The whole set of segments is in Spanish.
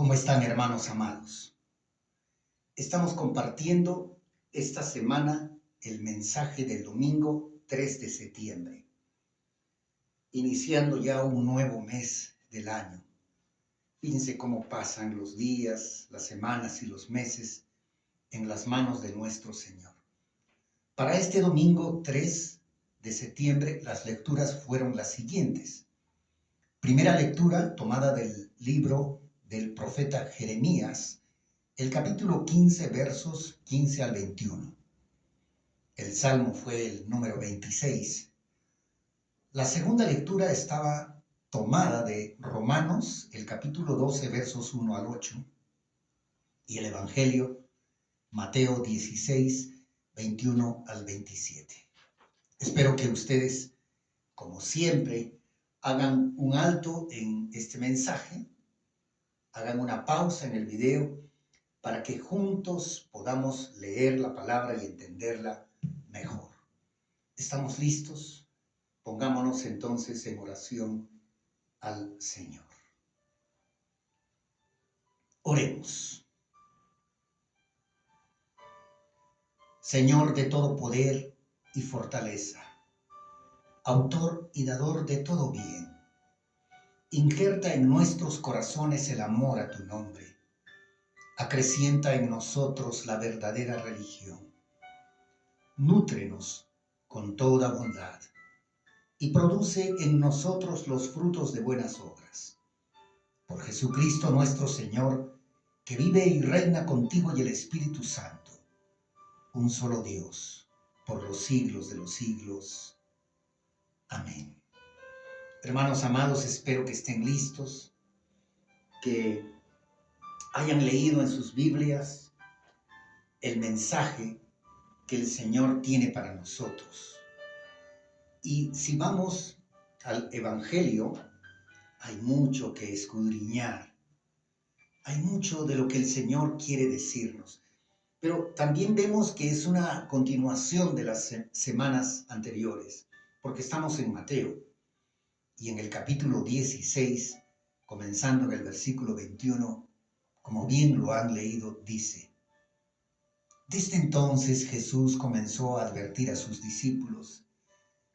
¿Cómo están, hermanos amados? Estamos compartiendo esta semana el mensaje del domingo 3 de septiembre, iniciando ya un nuevo mes del año. Fíjense cómo pasan los días, las semanas y los meses en las manos de nuestro Señor. Para este domingo 3 de septiembre, las lecturas fueron las siguientes. Primera lectura tomada del libro del profeta Jeremías, el capítulo 15, versos 15 al 21. El salmo fue el número 26. La segunda lectura estaba tomada de Romanos, el capítulo 12, versos 1 al 8. Y el Evangelio, Mateo 16, 21 al 27. Espero que ustedes, como siempre, hagan un alto en este mensaje, hagan una pausa en el video para que juntos podamos leer la palabra y entenderla mejor. ¿Estamos listos? Pongámonos entonces en oración al Señor. Oremos. Señor de todo poder y fortaleza, autor y dador de todo bien, injerta en nuestros corazones el amor a tu nombre. Acrecienta en nosotros la verdadera religión. Nútrenos con toda bondad y produce en nosotros los frutos de buenas obras. Por Jesucristo nuestro Señor, que vive y reina contigo y el Espíritu Santo, un solo Dios, por los siglos de los siglos. Amén. Hermanos amados, espero que estén listos, que hayan leído en sus Biblias el mensaje que el Señor tiene para nosotros. Y si vamos al Evangelio, hay mucho que escudriñar, hay mucho de lo que el Señor quiere decirnos, pero también vemos que es una continuación de las semanas anteriores, porque estamos en Mateo, y en el capítulo 16, comenzando en el versículo 21, como bien lo han leído, dice: Desde entonces Jesús comenzó a advertir a sus discípulos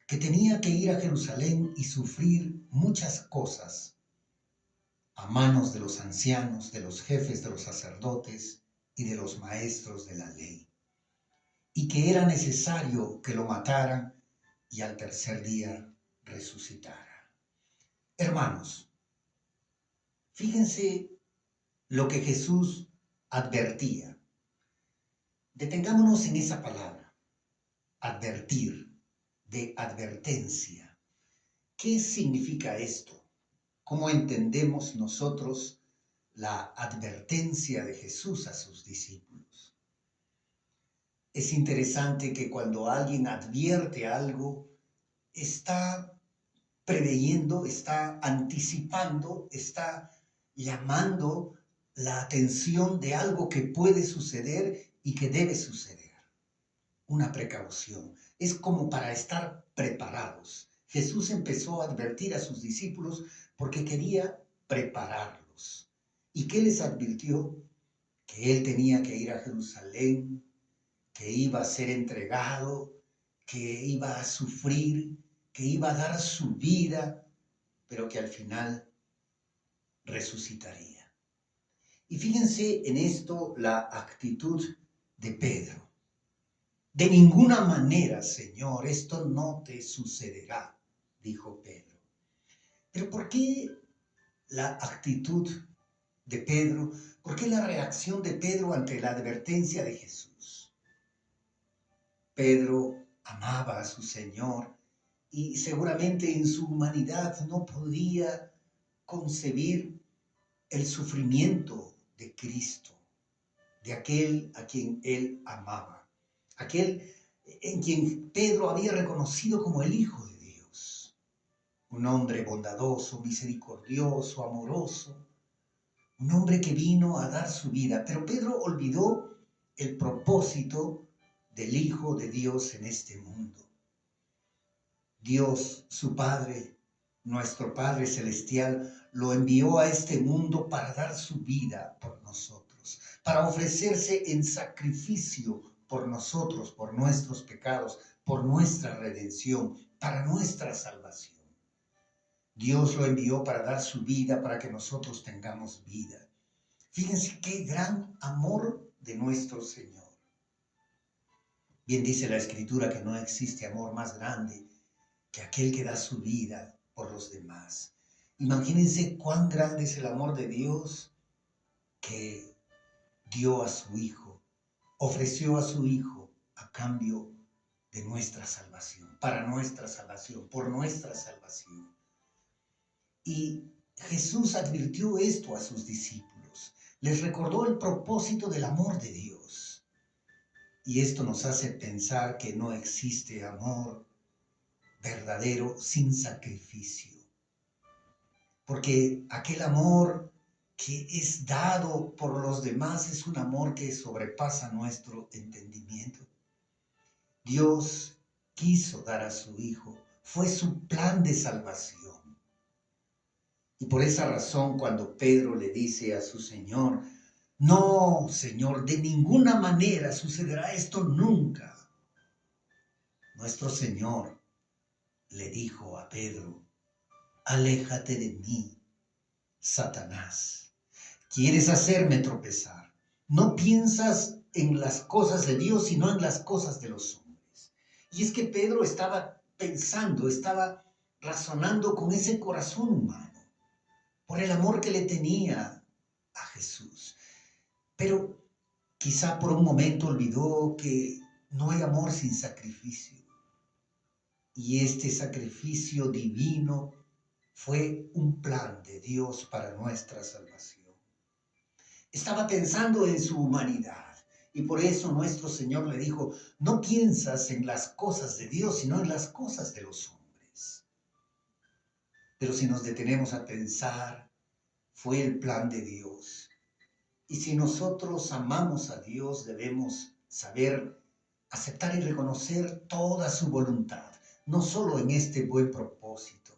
que tenía que ir a Jerusalén y sufrir muchas cosas a manos de los ancianos, de los jefes de los sacerdotes y de los maestros de la ley, y que era necesario que lo mataran y al tercer día resucitara. Hermanos, fíjense lo que Jesús advertía. Detengámonos en esa palabra, advertir, de advertencia. ¿Qué significa esto? ¿Cómo entendemos nosotros la advertencia de Jesús a sus discípulos? Es interesante que cuando alguien advierte algo, está preveyendo, está anticipando, está llamando la atención de algo que puede suceder y que debe suceder. Una precaución. Es como para estar preparados. Jesús empezó a advertir a sus discípulos porque quería prepararlos. ¿Y qué les advirtió? Que él tenía que ir a Jerusalén, que iba a ser entregado, que iba a sufrir, que iba a dar su vida, pero que al final resucitaría. Y fíjense en esto la actitud de Pedro. De ninguna manera, Señor, esto no te sucederá, dijo Pedro. Pero ¿por qué la actitud de Pedro? ¿Por qué la reacción de Pedro ante la advertencia de Jesús? Pedro amaba a su Señor y seguramente en su humanidad no podía concebir el sufrimiento de Cristo, de aquel a quien él amaba, aquel en quien Pedro había reconocido como el Hijo de Dios, un hombre bondadoso, misericordioso, amoroso, un hombre que vino a dar su vida. Pero Pedro olvidó el propósito del Hijo de Dios en este mundo. Dios, su Padre, nuestro Padre Celestial, lo envió a este mundo para dar su vida por nosotros, para ofrecerse en sacrificio por nosotros, por nuestros pecados, por nuestra redención, para nuestra salvación. Dios lo envió para dar su vida, para que nosotros tengamos vida. Fíjense qué gran amor de nuestro Señor. Bien dice la Escritura que no existe amor más grande que aquel que da su vida por los demás. Imagínense cuán grande es el amor de Dios, que dio a su Hijo, ofreció a su Hijo a cambio de nuestra salvación, para nuestra salvación, por nuestra salvación. Y Jesús advirtió esto a sus discípulos, les recordó el propósito del amor de Dios. Y esto nos hace pensar que no existe amor verdadero sin sacrificio. Porque aquel amor que es dado por los demás es un amor que sobrepasa nuestro entendimiento. Dios quiso dar a su Hijo, fue su plan de salvación. Y por esa razón, cuando Pedro le dice a su Señor, no, Señor, de ninguna manera sucederá esto nunca. Nuestro Señor le dijo a Pedro, aléjate de mí, Satanás. Quieres hacerme tropezar. No piensas en las cosas de Dios, sino en las cosas de los hombres. Y es que Pedro estaba pensando, estaba razonando con ese corazón humano, por el amor que le tenía a Jesús. Pero quizá por un momento olvidó que no hay amor sin sacrificio. Y este sacrificio divino fue un plan de Dios para nuestra salvación. Estaba pensando en su humanidad y por eso nuestro Señor le dijo, no piensas en las cosas de Dios, sino en las cosas de los hombres. Pero si nos detenemos a pensar, fue el plan de Dios. Y si nosotros amamos a Dios, debemos saber aceptar y reconocer toda su voluntad, no solo en este buen propósito,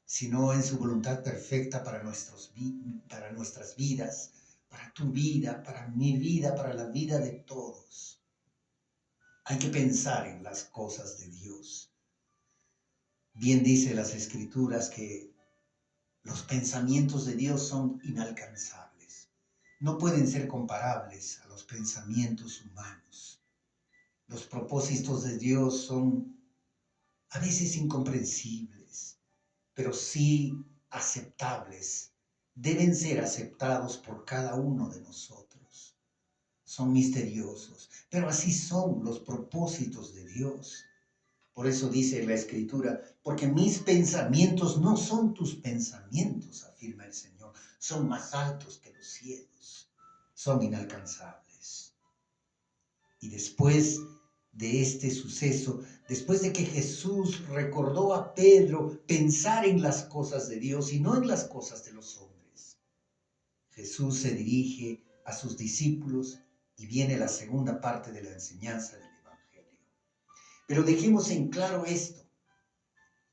sino en su voluntad perfecta para nuestras vidas, para tu vida, para mi vida, para la vida de todos. Hay que pensar en las cosas de Dios. Bien dice las Escrituras que los pensamientos de Dios son inalcanzables. No pueden ser comparables a los pensamientos humanos. Los propósitos de Dios son a veces incomprensibles, pero sí aceptables. Deben ser aceptados por cada uno de nosotros. Son misteriosos, pero así son los propósitos de Dios. Por eso dice la Escritura, porque mis pensamientos no son tus pensamientos, afirma el Señor, son más altos que los cielos, son inalcanzables. Y después de este suceso, después de que Jesús recordó a Pedro pensar en las cosas de Dios y no en las cosas de los hombres, Jesús se dirige a sus discípulos y viene la segunda parte de la enseñanza del Evangelio. Pero dejemos en claro esto.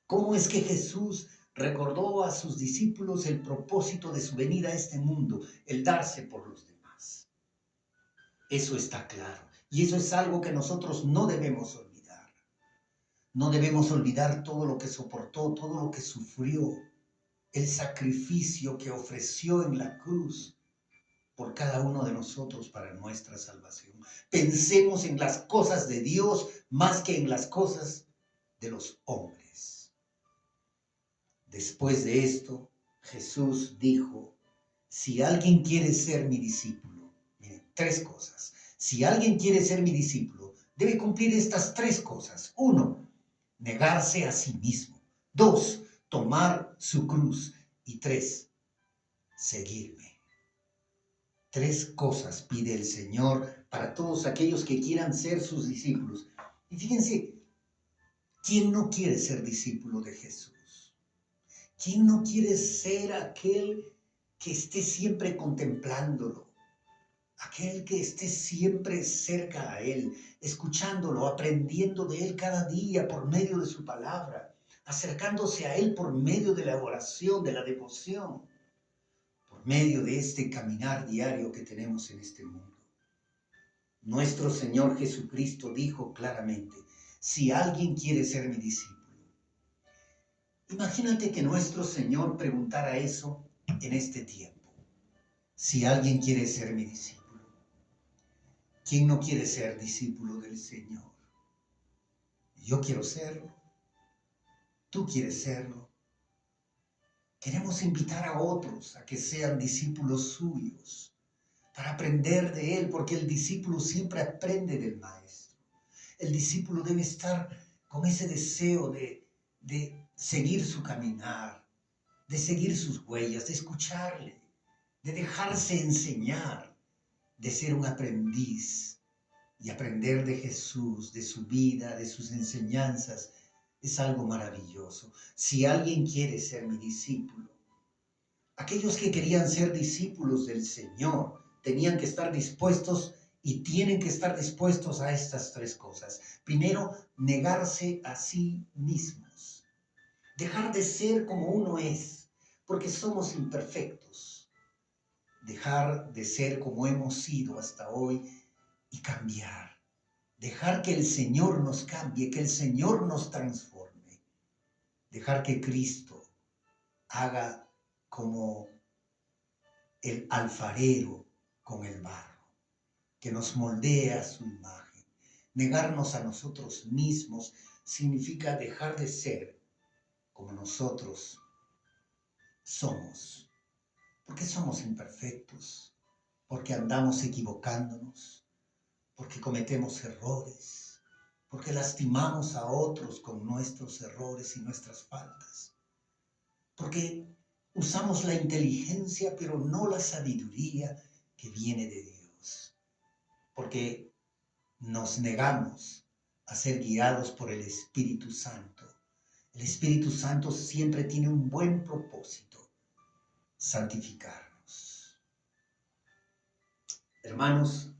¿Cómo es que Jesús recordó a sus discípulos el propósito de su venida a este mundo, el darse por los demás? Eso está claro. Y eso es algo que nosotros no debemos olvidar. No debemos olvidar todo lo que soportó, todo lo que sufrió, el sacrificio que ofreció en la cruz por cada uno de nosotros para nuestra salvación. Pensemos en las cosas de Dios más que en las cosas de los hombres. Después de esto, Jesús dijo, si alguien quiere ser mi discípulo, miren, 3 cosas. Si alguien quiere ser mi discípulo, debe cumplir estas 3 cosas. 1, negarse a sí mismo. 2, tomar su cruz. Y 3, seguirme. 3 cosas pide el Señor para todos aquellos que quieran ser sus discípulos. Y fíjense, ¿quién no quiere ser discípulo de Jesús? ¿Quién no quiere ser aquel que esté siempre contemplándolo? Aquel que esté siempre cerca a Él, escuchándolo, aprendiendo de Él cada día por medio de su palabra. acercándose a Él por medio de la oración, de la devoción, por medio de este caminar diario que tenemos en este mundo. Nuestro Señor Jesucristo dijo claramente, si alguien quiere ser mi discípulo. Imagínate que nuestro Señor preguntara eso en este tiempo. Si alguien quiere ser mi discípulo. ¿Quién no quiere ser discípulo del Señor? Yo quiero serlo. Tú quieres serlo. Queremos invitar a otros a que sean discípulos suyos para aprender de Él, porque el discípulo siempre aprende del Maestro. El discípulo debe estar con ese deseo de seguir su caminar, de seguir sus huellas, de escucharle, de dejarse enseñar, de ser un aprendiz y aprender de Jesús, de su vida, de sus enseñanzas. Es algo maravilloso. Si alguien quiere ser mi discípulo, aquellos que querían ser discípulos del Señor tenían que estar dispuestos y tienen que estar dispuestos a estas tres cosas. Primero, negarse a sí mismos. Dejar de ser como uno es, porque somos imperfectos. Dejar de ser como hemos sido hasta hoy y cambiar. Dejar que el Señor nos cambie, que el Señor nos transforme. Dejar que Cristo haga como el alfarero con el barro, que nos moldea a su imagen. Negarnos a nosotros mismos significa dejar de ser como nosotros somos, porque somos imperfectos, porque andamos equivocándonos, porque cometemos errores, porque lastimamos a otros con nuestros errores y nuestras faltas, porque usamos la inteligencia pero no la sabiduría que viene de Dios, porque nos negamos a ser guiados por el Espíritu Santo. El Espíritu Santo siempre tiene un buen propósito: santificarnos. Hermanos,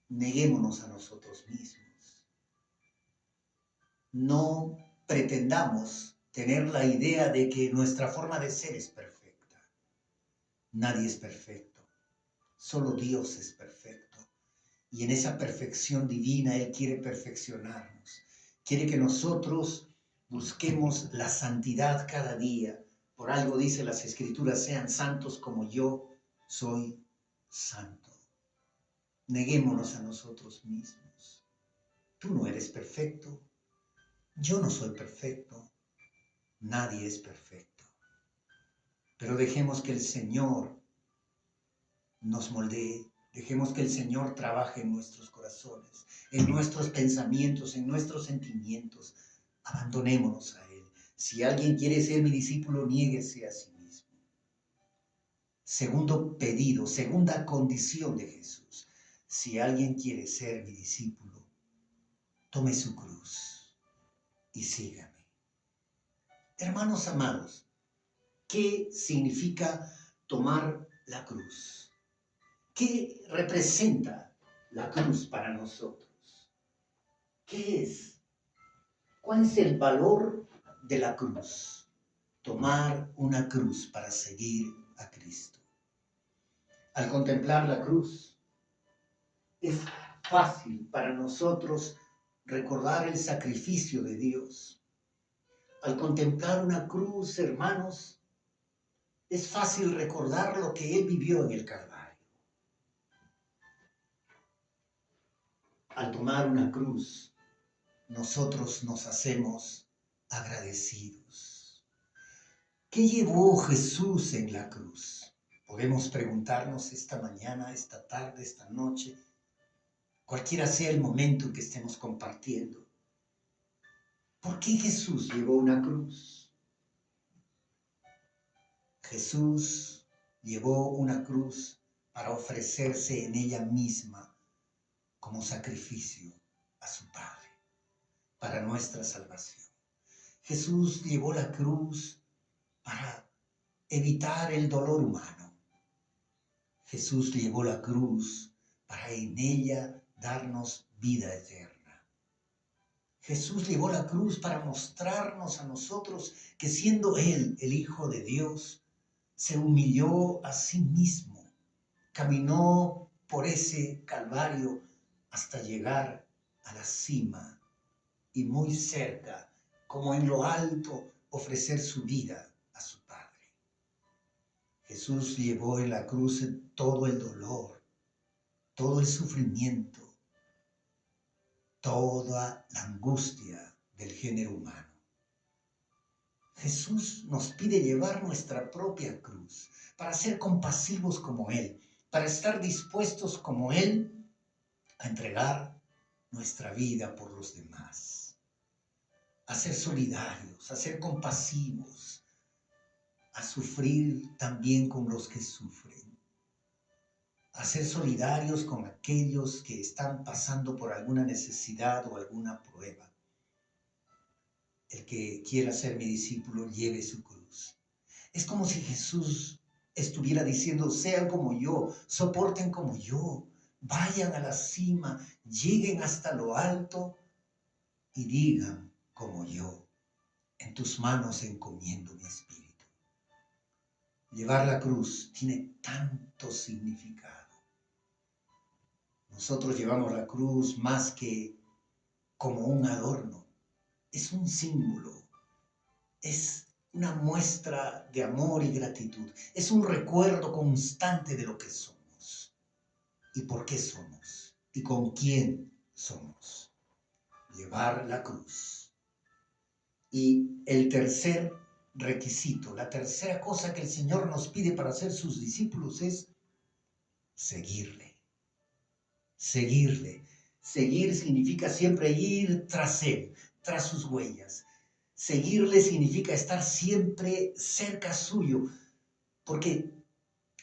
neguémonos a nosotros mismos. No pretendamos tener la idea de que nuestra forma de ser es perfecta. Nadie es perfecto. Solo Dios es perfecto. Y en esa perfección divina Él quiere perfeccionarnos. Quiere que nosotros busquemos la santidad cada día. Por algo dice las Escrituras, sean santos como yo soy santo. Neguémonos a nosotros mismos. Tú no eres perfecto. Yo no soy perfecto. Nadie es perfecto. Pero dejemos que el Señor nos moldee. Dejemos que el Señor trabaje en nuestros corazones, en nuestros pensamientos, en nuestros sentimientos. Abandonémonos a Él. Si alguien quiere ser mi discípulo, niéguese a sí mismo. Segundo pedido, segunda condición de Jesús. Si alguien quiere ser mi discípulo, tome su cruz y sígame. Hermanos amados, ¿qué significa tomar la cruz? ¿Qué representa la cruz para nosotros? ¿Qué es? ¿Cuál es el valor de la cruz? Tomar una cruz para seguir a Cristo. Al contemplar la cruz, es fácil para nosotros recordar el sacrificio de Dios. Al contemplar una cruz, hermanos, es fácil recordar lo que Él vivió en el Calvario. Al tomar una cruz, nosotros nos hacemos agradecidos. ¿Qué llevó Jesús en la cruz? Podemos preguntarnos esta mañana, esta tarde, esta noche, cualquiera sea el momento en que estemos compartiendo. ¿Por qué Jesús llevó una cruz? Jesús llevó una cruz para ofrecerse en ella misma como sacrificio a su Padre, para nuestra salvación. Jesús llevó la cruz para evitar el dolor humano. Jesús llevó la cruz para en ella darnos vida eterna. Jesús llevó la cruz para mostrarnos a nosotros que siendo Él el Hijo de Dios, se humilló a sí mismo, caminó por ese Calvario hasta llegar a la cima y muy cerca, como en lo alto, ofrecer su vida a su Padre. Jesús llevó en la cruz todo el dolor, todo el sufrimiento, toda la angustia del género humano. Jesús nos pide llevar nuestra propia cruz para ser compasivos como Él, para estar dispuestos como Él a entregar nuestra vida por los demás, a ser solidarios, a ser compasivos, a sufrir también con los que sufren, a ser solidarios con aquellos que están pasando por alguna necesidad o alguna prueba. El que quiera ser mi discípulo, lleve su cruz. Es como si Jesús estuviera diciendo, sean como yo, soporten como yo, vayan a la cima, lleguen hasta lo alto y digan como yo, en tus manos encomiendo mi espíritu. Llevar la cruz tiene tanto significado. Nosotros llevamos la cruz más que como un adorno, es un símbolo, es una muestra de amor y gratitud, es un recuerdo constante de lo que somos y por qué somos y con quién somos. Llevar la cruz. Y el tercer requisito, la tercera cosa que el Señor nos pide para ser sus discípulos es seguirle. Seguirle. Seguir significa siempre ir tras Él, tras sus huellas. Seguirle significa estar siempre cerca suyo. Porque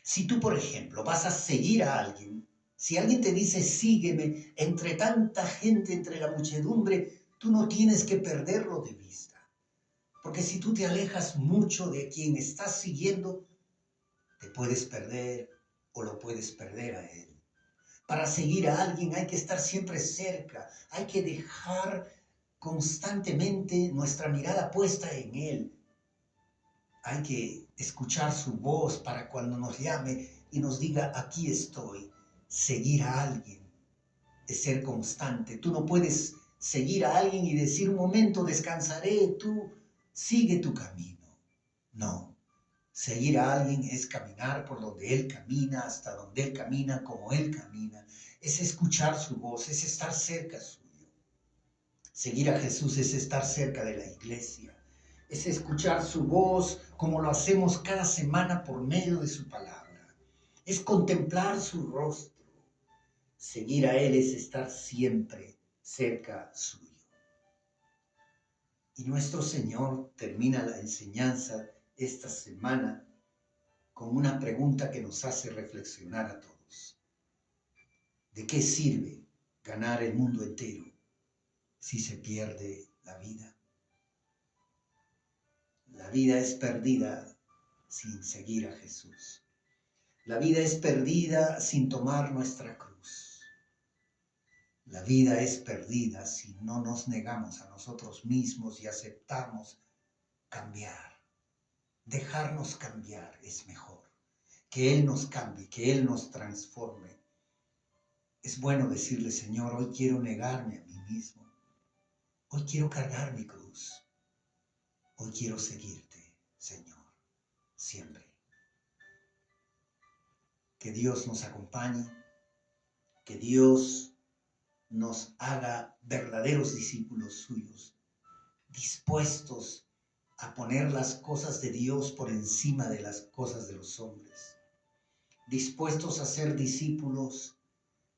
si tú, por ejemplo, vas a seguir a alguien, si alguien te dice sígueme, entre tanta gente, entre la muchedumbre, tú no tienes que perderlo de vista. Porque si tú te alejas mucho de quien estás siguiendo, te puedes perder o lo puedes perder a él. Para seguir a alguien hay que estar siempre cerca, hay que dejar constantemente nuestra mirada puesta en él. Hay que escuchar su voz para cuando nos llame y nos diga, aquí estoy. Seguir a alguien es ser constante. Tú no puedes seguir a alguien y decir un momento, descansaré, tú sigue tu camino. No, seguir a alguien es caminar por donde Él camina, hasta donde Él camina, como Él camina. Es escuchar su voz, es estar cerca suyo. Seguir a Jesús es estar cerca de la iglesia. Es escuchar su voz como lo hacemos cada semana por medio de su palabra. Es contemplar su rostro. Seguir a Él es estar siempre cerca suyo. Y nuestro Señor termina la enseñanza esta semana con una pregunta que nos hace reflexionar a todos. ¿De qué sirve ganar el mundo entero si se pierde la vida? La vida es perdida sin seguir a Jesús. La vida es perdida sin tomar nuestra cruz. La vida es perdida si no nos negamos a nosotros mismos y aceptamos cambiar. Dejarnos cambiar es mejor. Que Él nos cambie, que Él nos transforme. Es bueno decirle, Señor, hoy quiero negarme a mí mismo. Hoy quiero cargar mi cruz. Hoy quiero seguirte, Señor, siempre. Que Dios nos acompañe, que Dios nos haga verdaderos discípulos suyos, dispuestos a poner las cosas de Dios por encima de las cosas de los hombres, dispuestos a ser discípulos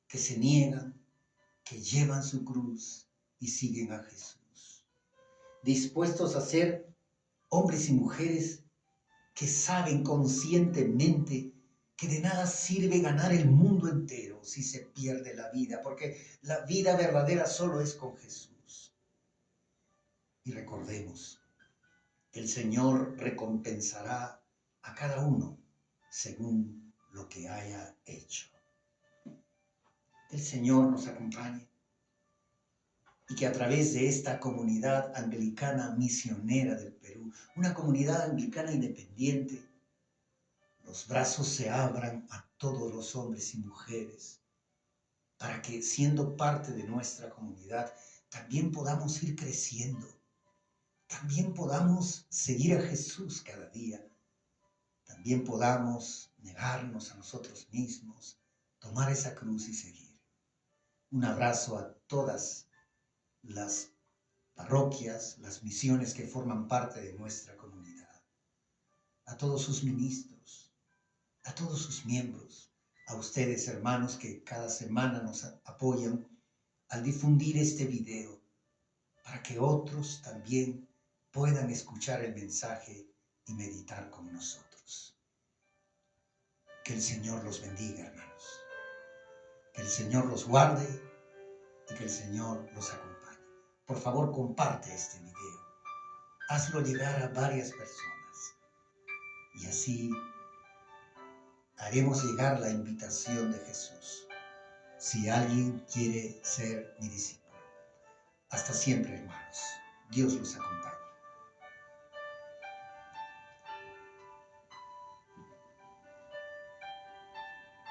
que se niegan, que llevan su cruz y siguen a Jesús, dispuestos a ser hombres y mujeres que saben conscientemente que de nada sirve ganar el mundo entero si se pierde la vida, porque la vida verdadera solo es con Jesús. Y recordemos, el Señor recompensará a cada uno según lo que haya hecho. El Señor nos acompañe. y que a través de esta comunidad anglicana misionera del Perú, una comunidad anglicana independiente, los brazos se abran a todos los hombres y mujeres, para que siendo parte de nuestra comunidad, también podamos ir creciendo, también podamos seguir a Jesús cada día, también podamos negarnos a nosotros mismos, tomar esa cruz y seguir. Un abrazo a todas las parroquias, las misiones que forman parte de nuestra comunidad, a todos sus ministros, a todos sus miembros, a ustedes hermanos que cada semana nos apoyan al difundir este video para que otros también puedan escuchar el mensaje y meditar con nosotros. Que el Señor los bendiga, hermanos. Que el Señor los guarde y que el Señor los acompañe. Por favor, comparte este video. Hazlo llegar a varias personas. Y así haremos llegar la invitación de Jesús. Si alguien quiere ser mi discípulo. Hasta siempre, hermanos. Dios los acompañe.